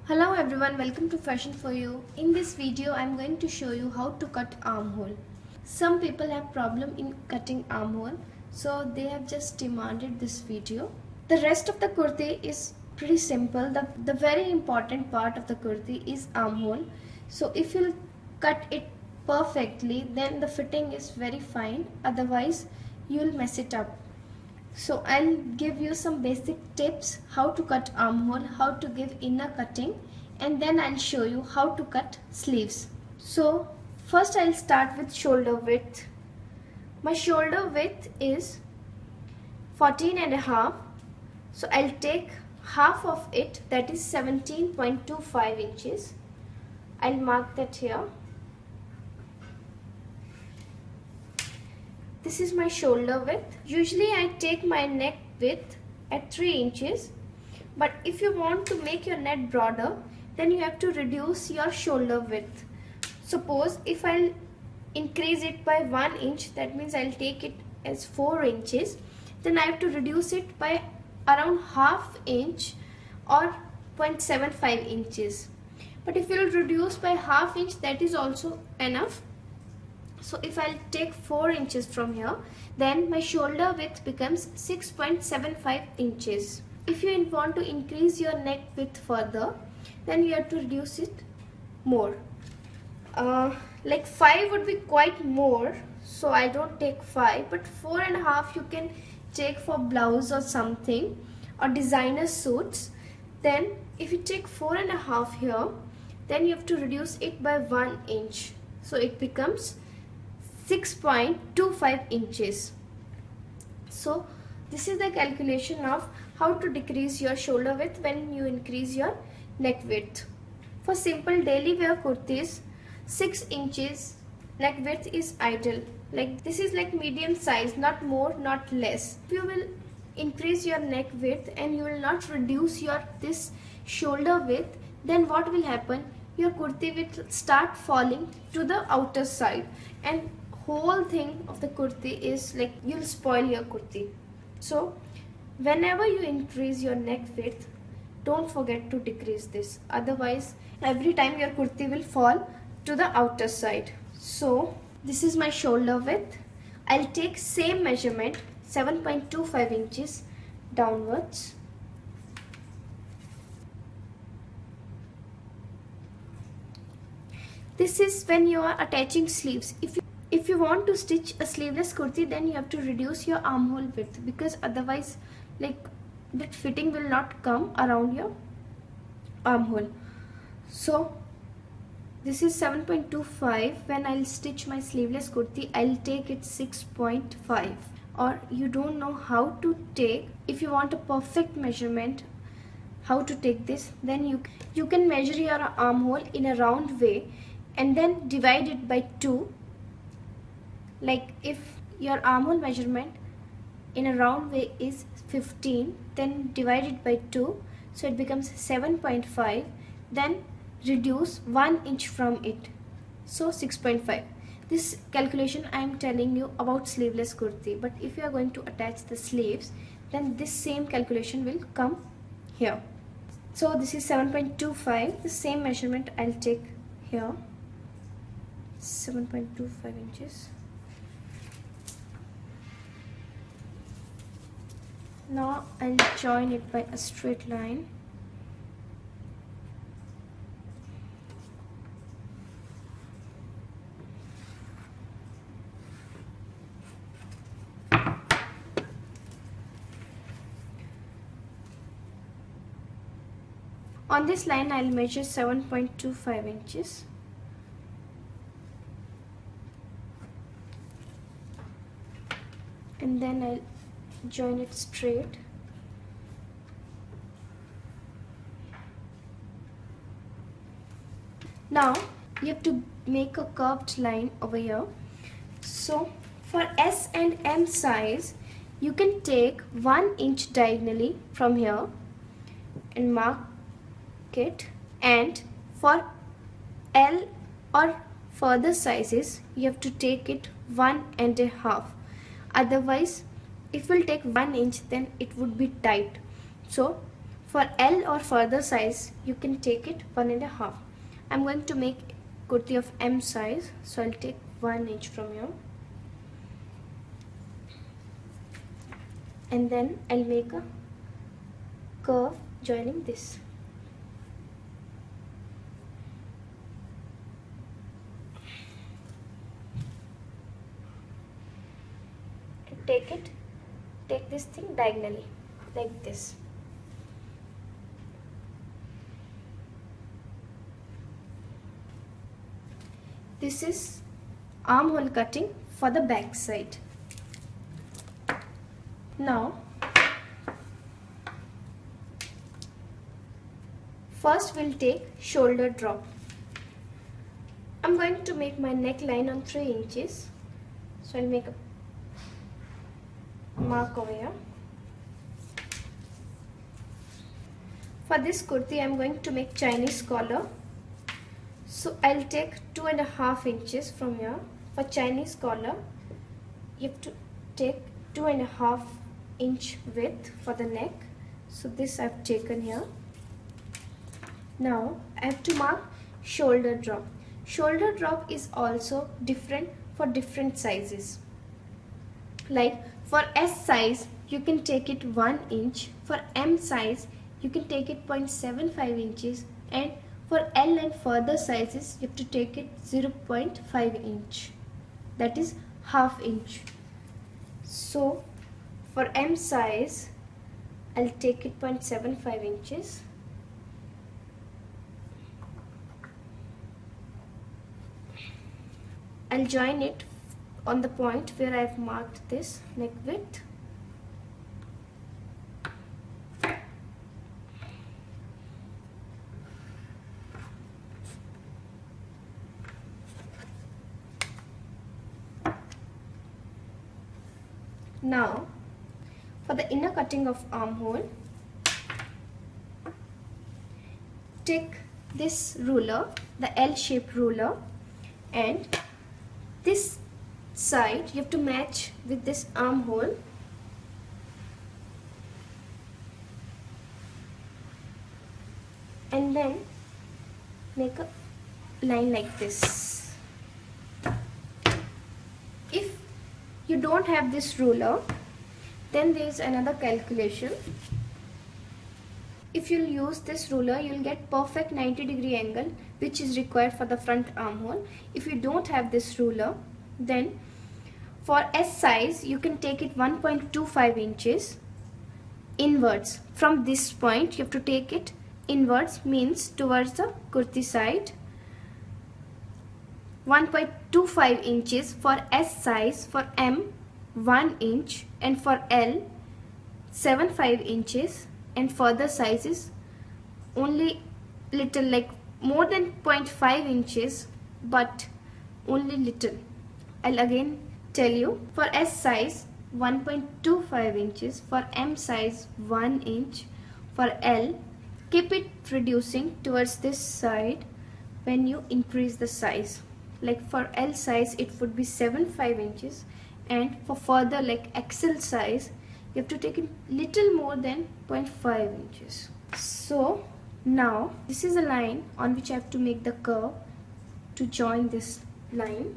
Hello everyone, welcome to Fashion For You. In this video, I am going to show you how to cut armhole. Some people have problem in cutting armhole, so they have just demanded this video. The rest of the kurti is pretty simple. The very important part of the kurti is armhole. So if you cut it perfectly, then the fitting is very fine. Otherwise, you will mess it up. So I'll give you some basic tips how to cut armhole, how to give inner cutting, and then I'll show you how to cut sleeves. So first I'll start with shoulder width. My shoulder width is 14 and a half. So I'll take half of it, that is 17.25 inches. I'll mark that here. This is my shoulder width. Usually I take my neck width at 3 inches. But if you want to make your neck broader, then you have to reduce your shoulder width. Suppose if I'll increase it by 1 inch, that means I'll take it as 4 inches. Then I have to reduce it by around half inch or 0.75 inches. But if you'll reduce by half inch, that is also enough. So if I'll take 4 inches from here, then my shoulder width becomes 6.75 inches. If you want to increase your neck width further, then you have to reduce it more. Like 5 would be quite more, so I don't take 5, but 4.5 you can take for blouse or something, or designer suits. Then if you take 4.5 here, then you have to reduce it by 1 inch. So it becomes 6.25 inches. So this is the calculation of how to decrease your shoulder width when you increase your neck width. For simple daily wear kurtis, 6 inches neck width is ideal. Like this is like medium size, not more, not less. If you will increase your neck width and you will not reduce your this shoulder width, then what will happen? Your kurti will start falling to the outer side, and whole thing of the kurti is like you'll spoil your kurti. So whenever you increase your neck width, don't forget to decrease this. Otherwise, every time your kurti will fall to the outer side. So this is my shoulder width. I'll take same measurement, 7.25 inches downwards. This is when you are attaching sleeves. If you want to stitch a sleeveless kurti, then you have to reduce your armhole width, because otherwise like that fitting will not come around your armhole. So this is 7.25. When I'll stitch my sleeveless kurti, I'll take it 6.5. Or you don't know how to take, if you want a perfect measurement how to take this, then you can measure your armhole in a round way and then divide it by 2. Like if your armhole measurement in a round way is 15, then divide it by 2, so it becomes 7.5. Then reduce 1 inch from it, so 6.5. This calculation I am telling you about sleeveless kurti, but if you are going to attach the sleeves, then this same calculation will come here. So this is 7.25. the same measurement I'll take here, 7.25 inches. Now I'll join it by a straight line. On this line I'll measure 7.25 inches. And then I'll join it straight. Now you have to make a curved line over here. So for S and M size, you can take 1 inch diagonally from here and mark it, and for L or further sizes you have to take it 1.5. Otherwise if we'll take 1 inch, then it would be tight. So For L or further size, you can take it 1.5. I'm going to make kurti of M size, so I'll take 1 inch from here. And then I'll make a curve joining this. And take this thing diagonally, like this. This is armhole cutting for the back side. Now, first we'll take shoulder drop. I'm going to make my neckline on 3 inches. So I'll make a mark over here. For this kurti, I'm going to make Chinese collar. So I'll take 2.5 inches from here. For Chinese collar, you have to take 2.5 inch width for the neck. So this I've taken here. Now I have to mark shoulder drop. Shoulder drop is also different for different sizes. Like for S size, you can take it 1 inch. For M size, you can take it 0.75 inches. And for L and further sizes, you have to take it 0.5 inch. That is half inch. So for M size, I'll take it 0.75 inches. I'll join it on the point where I've marked this neck width. Now, for the inner cutting of armhole, take this ruler, the L-shaped ruler, and this side you have to match with this armhole. And then make a line like this. If you don't have this ruler, then there is another calculation. If you'll use this ruler, you'll get perfect 90-degree angle, which is required for the front armhole. If you don't have this ruler, then for S size, you can take it 1.25 inches inwards. From this point, you have to take it inwards, means towards the kurti side. 1.25 inches for S size, for M 1 inch, and for L 7.5 inches, and further sizes only little, like more than 0.5 inches, but only little. I'll again tell you, for S size 1.25 inches, for M size 1 inch, for L keep it reducing towards this side when you increase the size. Like for L size it would be 7.5 inches, and for further like XL size you have to take it little more than 0.5 inches. So now this is a line on which I have to make the curve to join this line.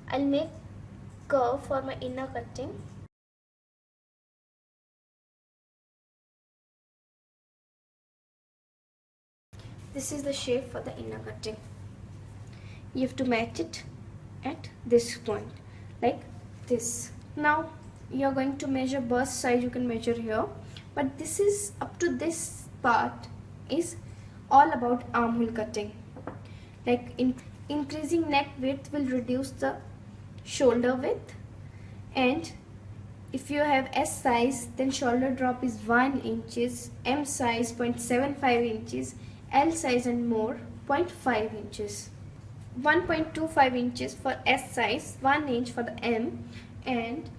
I'll make curve for my inner cutting. This is the shape for the inner cutting. You have to match it at this point, like this. Now you're going to measure bust size, you can measure here, but this is up to this part is all about armhole cutting. Like increasing neck width will reduce the shoulder width, and if you have S size, then shoulder drop is 1 inches, M size 0.75 inches, L size and more 0.5 inches. 1.25 inches for S size, 1 inch for the M, and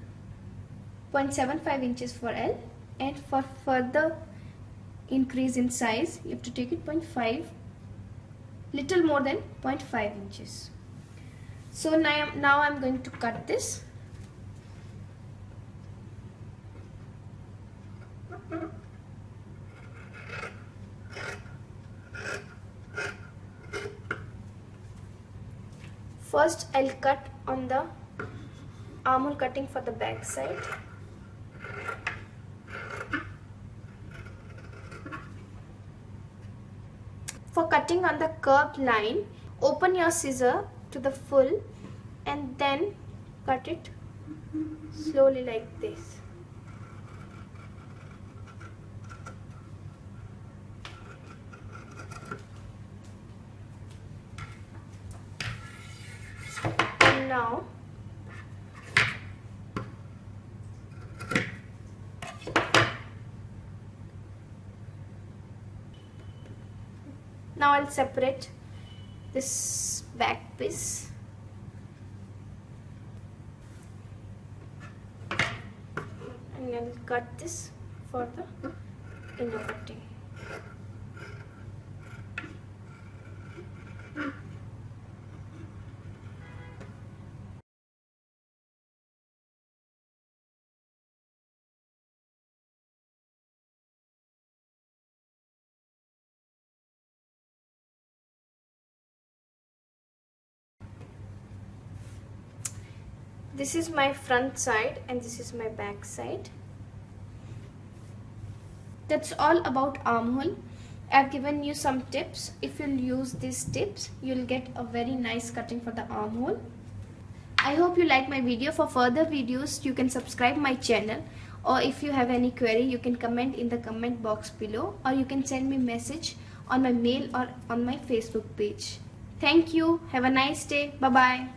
0.75 inches for L, and for further increase in size you have to take it 0.5, little more than 0.5 inches. So now I'm going to cut this. First I'll cut on the armhole cutting for the back side. For cutting on the curved line, open your scissor to the full and then cut it slowly like this. And now I'll separate this back piece. And I'll cut this for the inner cutting. This is my front side and this is my back side. That's all about armhole. I've given you some tips. If you'll use these tips, you'll get a very nice cutting for the armhole. I hope you like my video. For further videos, you can subscribe my channel, or if you have any query, you can comment in the comment box below, or you can send me message on my mail or on my Facebook page. Thank you. Have a nice day. Bye-bye.